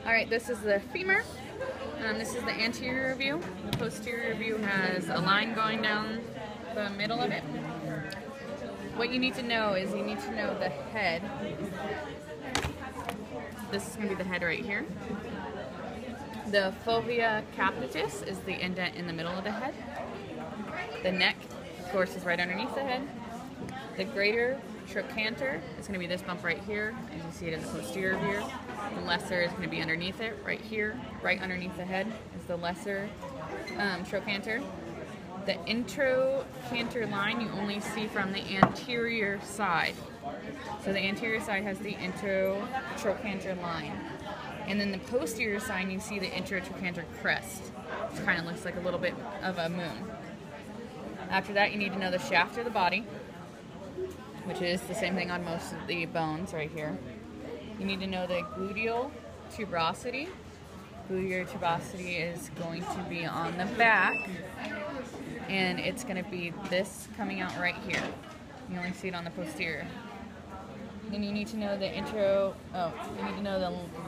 Alright, this is the femur. This is the anterior view. The posterior view has a line going down the middle of it. What you need to know is you need to know the head. This is going to be the head right here. The fovea capitis is the indent in the middle of the head. The neck, of course, is right underneath the head. The greater trochanter is going to be this bump right here, as you see it in the posterior view. The lesser is going to be underneath it, right here, right underneath the head is the lesser trochanter. The introcanter line you only see from the anterior side. So the anterior side has the introtrochanter line. And then the posterior side, you see the introtrochanter crest, which kind of looks like a little bit of a moon. After that, you need to know the shaft of the body, which is the same thing on most of the bones right here. You need to know the gluteal tuberosity. Gluteal tuberosity is going to be on the back, and it's going to be this coming out right here. You only see it on the posterior. Then you need to know the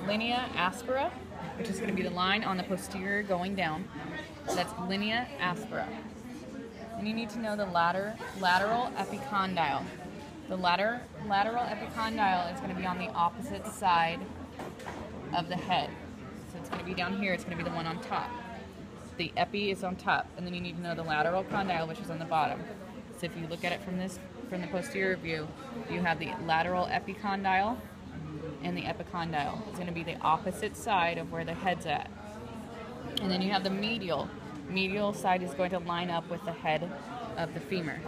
linea aspera, which is going to be the line on the posterior going down. That's linea aspera. And you need to know the lateral epicondyle. The lateral epicondyle is going to be on the opposite side of the head. So it's going to be down here, it's going to be the one on top. The epi is on top, and then you need to know the lateral condyle, which is on the bottom. So if you look at it from the posterior view, you have the lateral epicondyle and the epicondyle. It's going to be the opposite side of where the head's at. And then you have the medial. Medial side is going to line up with the head of the femur.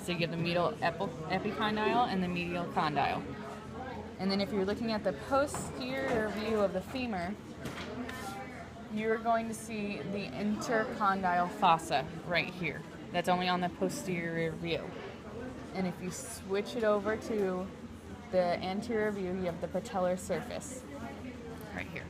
So you get the medial epicondyle and the medial condyle. And then if you're looking at the posterior view of the femur, you're going to see the intercondyle fossa right here. That's only on the posterior view. And if you switch it over to the anterior view, you have the patellar surface right here.